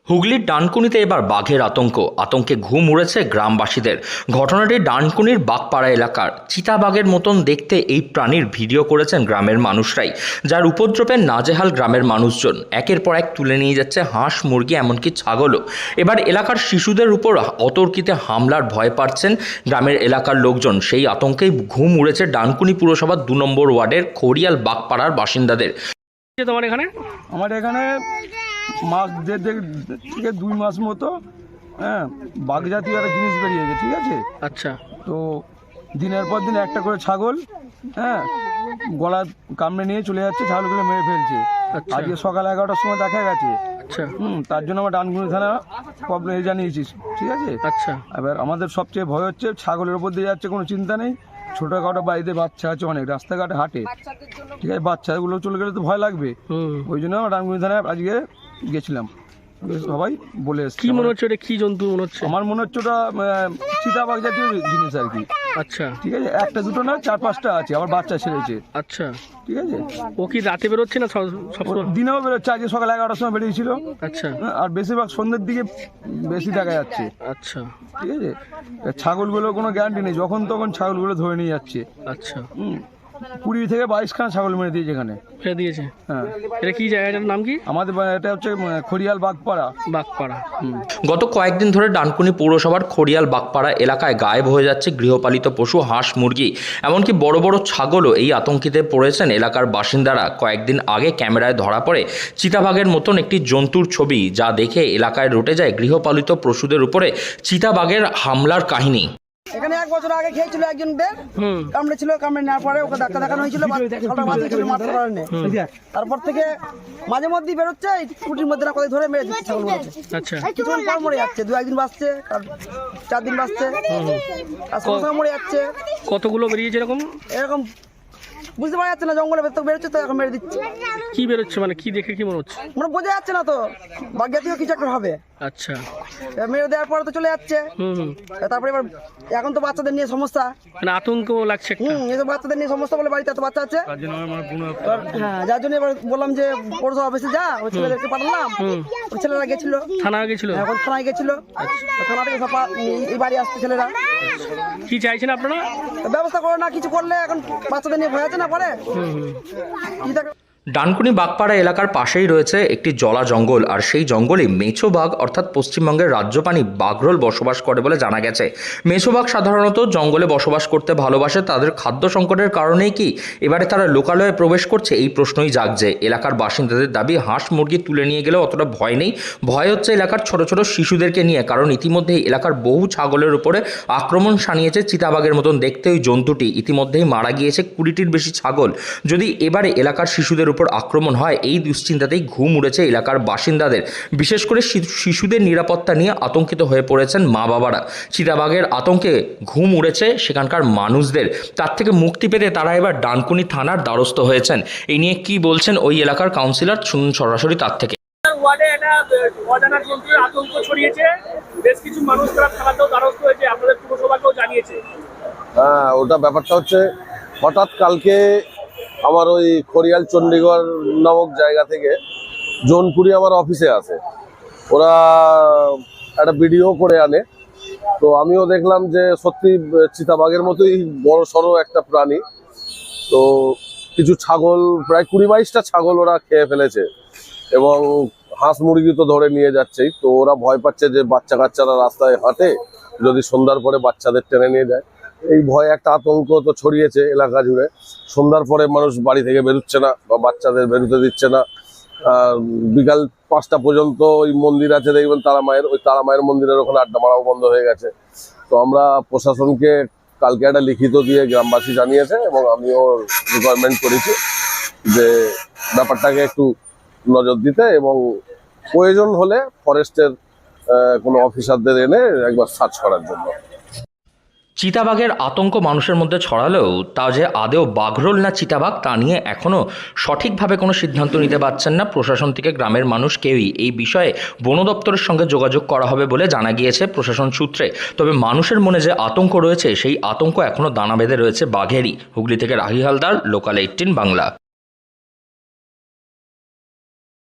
হুগলির ডানকুনিতে এবার বাঘের আতঙ্কে ঘুম উড়েছে গ্রামবাসীদের। ঘটনাটি ডানকুনির বাগপাড়া এলাকার। চিতাবাঘের মতন দেখতে এই প্রাণীর ভিডিও করেছেন গ্রামের মানুষরাই, যার উপদ্রবে নাজেহাল গ্রামের মানুষজন। একের পর এক তুলে নিয়ে যাচ্ছে হাঁস, মুরগি, এমনকি ছাগলও। এবার এলাকার শিশুদের উপর অতর্কিতে হামলার ভয় পাচ্ছেন গ্রামের এলাকার লোকজন। সেই আতঙ্কেই ঘুম উড়েছে ডানকুনি পুরসভার 2 নম্বর ওয়ার্ডের খড়িয়াল বাগপাড়ার বাসিন্দাদের। আমার এখানে মাস দেড় থেকে 2 মাস মতো বাঘ জাতীয় একটা জিনিস বেরিয়েছে, ঠিক আছে। আচ্ছা, তো দিনের পর দিন একটা করে ছাগল গলা কামড়ে নিয়ে চলে যাচ্ছে, ছাগলগুলো মেরে ফেলছে। আচ্ছা। আজকে সকাল 11টার সময় দেখা গেছে। আচ্ছা, তার জন্য আমরা ডানকুনি থানা প্রবলেম জানিয়েছি, ঠিক আছে। আচ্ছা। এবার আমাদের সবচেয়ে ভয় হচ্ছে ছাগলের উপর দিয়ে যাচ্ছে, কোনো চিন্তা নেই। ছোটোখাটো বাড়িতে বাচ্চা আছে অনেক, রাস্তাঘাটে হাঁটে, ঠিক আছে। বাচ্চাগুলো চলে গেলে তো ভয় লাগবে। ওই জন্য আমরা ডানকুনি থানায় আজকে গেছিলাম, সবাই বলে এসেছে। কি মনে হচ্ছে ওটা কি জন্তু মনে হচ্ছে? আমার মনে হচ্ছে ওটা চিতাবাঘ জাতীয় জিনিস আর কি। আচ্ছা, ঠিক আছে, একটা দুটো না 4-5টা আছে, আবার বাচ্চা ছেড়েছে। আচ্ছা, ঠিক আছে। ও কি রাতে বেরোচ্ছে না সবসময়? দিনেও বেরোচ্ছে, আজকে সকাল 11টার সময় বেরিয়েছিল। আচ্ছা, আর বেশিরভাগ সন্ধ্যের দিকে বেশি দেখা যাচ্ছে। আচ্ছা, ঠিক আছে। ছাগলগুলো কোনো গ্যারান্টি নেই, যখন তখন ছাগলগুলো ধরে নিয়ে যাচ্ছে। আচ্ছা। 20 থেকে 22 খানা ছাগল মেরে দিয়েছে এখানে। ফেলে দিয়েছে? হ্যাঁ। এটা কি জায়গাটার নাম কি? আমাদের এটা হচ্ছে খড়িয়াল বাগপাড়া। বাগপাড়া। গত কয়েকদিন ধরে ডানকুনি পৌরসভার খড়িয়াল বাগপাড়া এলাকায় গায়েব হয়ে যাচ্ছে গৃহপালিত পশু, হাঁস, মুরগি, এমনকি বড় বড় ছাগলও। এই আতঙ্কিতে পড়েছেন এলাকার বাসিন্দারা। কয়েকদিন আগে ক্যামেরায় ধরা পড়ে চিতাবাঘের মতন একটি জন্তুর ছবি, যা দেখে এলাকায় রটে যায় গৃহপালিত পশুদের উপরে চিতাবাঘের হামলার কাহিনী। এখানে 1 বছর আগে খেয়েছিল একজনদের, কামড়েছিল, কামড়ে নেওয়ার পরে ওকে ডাক্তার দেখানো হয়েছিল, মারতে পারেনি। তারপর থেকে মাঝে মধ্যেই বেরোচ্ছে, এই কুটির মধ্যে না কোথায় ধরে মেরে দিচ্ছে ছাগলগুলো। আচ্ছা, কিছুক্ষণ পর মরে যাচ্ছে, 2-1 দিন বাঁচছে, 4 দিন বাঁচছে, আর সঙ্গে মরে যাচ্ছে। কতগুলো বেরিয়েছে এরকম? এরকম বুঝতে পারা যাচ্ছে না, জঙ্গলের ভেতর বেরোচ্ছে তো এখন মেরে দিচ্ছে। কি বেরোচ্ছে মানে কি দেখে কি মনে হচ্ছে? মানে বোঝা যাচ্ছে না তো, বাঘ জাতীয় কিছু একটা হবে। আচ্ছা, মেরে দেওয়ার পরে তো চলে যাচ্ছে। তারপরে এবার এখন তো বাচ্চাদের নিয়ে সমস্যা, মানে আতঙ্ক লাগছে একটা। এসব বাচ্চাদের নিয়ে সমস্যা বলে বাড়িতে এত বাচ্চা আছে। হ্যাঁ, যার জন্য এবার বললাম যে পৌরসভা অফিসে যা, ওই ছেলেদেরকে পাঠালাম। ওই ছেলেরা গেছিল, থানা গেছিল, এখন থানায় গেছিল। থানা থেকে সব এই বাড়ি আসছে ছেলেরা। কি চাইছেন আপনারা? ব্যবস্থা করো না, কিছু করলে এখন বাচ্চাদের নিয়ে ভয় আছে না পরে। ডানকুনি বাগপাড়া এলাকার পাশেই রয়েছে একটি জলা জঙ্গল, আর সেই জঙ্গলে মেছো বাঘ অর্থাৎ পশ্চিমবঙ্গের রাজ্যপানি বাঘরোল বসবাস করে বলে জানা গেছে। মেছো বাঘ সাধারণত জঙ্গলে বসবাস করতে ভালোবাসে। তাদের খাদ্য সংকটের কারণেই কি এবারে তারা লোকালয়ে প্রবেশ করছে, এই প্রশ্নই জাগছে। এলাকার বাসিন্দাদের দাবি, হাঁস মুরগি তুলে নিয়ে গেলেও অতটা ভয় নেই, ভয় হচ্ছে এলাকার ছোট ছোট শিশুদেরকে নিয়ে। কারণ ইতিমধ্যেই এলাকার বহু ছাগলের উপরে আক্রমণ শানিয়েছে চিতাবাঘের মতন দেখতে ওই জন্তুটি। ইতিমধ্যেই মারা গিয়েছে 20টির বেশি ছাগল। যদি এবারে এলাকার শিশুদের উপর আক্রমণ হয়, এই দুশ্চিন্তাতেই ঘুম উড়েছে এলাকার বাসিন্দাদের। বিশেষ করে শিশুদের নিরাপত্তা নিয়ে আতঙ্কিত হয়ে পড়েছেন মা বাবারা। চিতাবাঘের আতঙ্কে ঘুম উড়েছে সেখানকার মানুষদের। তার থেকে মুক্তি পেতে তারা এবার ডানকুনি থানার দ্বারস্থ হয়েছেন। এই নিয়ে কি বলছেন ওই এলাকার কাউন্সিলর, শুনুন সরাসরি তার থেকে। ওয়ার্ডে একটা অজানা জন্তুর আতঙ্ক ছড়িয়েছে, বেশ কিছু মানুষ তারা থানাতেও দ্বারস্থ হয়েছে, আপনাদের পুরসভাকেও জানিয়েছে। হ্যাঁ, ওটা ব্যাপারটা হচ্ছে হঠাৎ কালকে আমার ওই খড়িয়াল চণ্ডীগড় নামক জায়গা থেকে জোনপুরি আমার অফিসে আসে। ওরা একটা ভিডিও করে আনে, তো আমিও দেখলাম যে সত্যি চিতাবাঘের মতোই বড় সড়ো একটা প্রাণী। তো কিছু ছাগল, প্রায় 20-22টা ছাগল ওরা খেয়ে ফেলেছে, এবং হাঁস মুরগি তো ধরে নিয়ে যাচ্ছেই। তো ওরা ভয় পাচ্ছে যে বাচ্চা কাচ্চারা রাস্তায় হাঁটে, যদি সন্ধ্যার পরে বাচ্চাদের টেনে নিয়ে যায়। এই ভয় একটা আতঙ্ক তো ছড়িয়েছে এলাকা জুড়ে। সন্ধ্যার পরে মানুষ বাড়ি থেকে বেরোচ্ছে না বা বাচ্চাদের বেরোতে দিচ্ছে না। বিকাল 5টা পর্যন্ত ওই মন্দির আছে দেখবেন তারা মায়ের, ওই তারা মায়ের মন্দিরের ওখানে আড্ডা মারাও বন্ধ হয়ে গেছে। তো আমরা প্রশাসনকে কালকে একটা লিখিত দিয়ে গ্রামবাসী জানিয়েছে, এবং আমিও রিকোয়ারমেন্ট করেছি যে ব্যাপারটাকে একটু নজর দিতে, এবং প্রয়োজন হলে ফরেস্টের কোনো অফিসারদের এনে একবার সার্চ করার জন্য। চিতাবাঘের আতঙ্ক মানুষের মধ্যে ছড়ালেও তা যে আদেও বাঘরোল না চিতাবাঘ, তা নিয়ে এখনও সঠিকভাবে কোনো সিদ্ধান্ত নিতে পারছেন না প্রশাসন থেকে গ্রামের মানুষ কেউই। এই বিষয়ে বন দপ্তরের সঙ্গে যোগাযোগ করা হবে বলে জানা গিয়েছে প্রশাসন সূত্রে। তবে মানুষের মনে যে আতঙ্ক রয়েছে, সেই আতঙ্ক এখনও দানা বেঁধে রয়েছে বাঘেরই। হুগলি থেকে রাহি হালদার, লোকাল 18 বাংলা।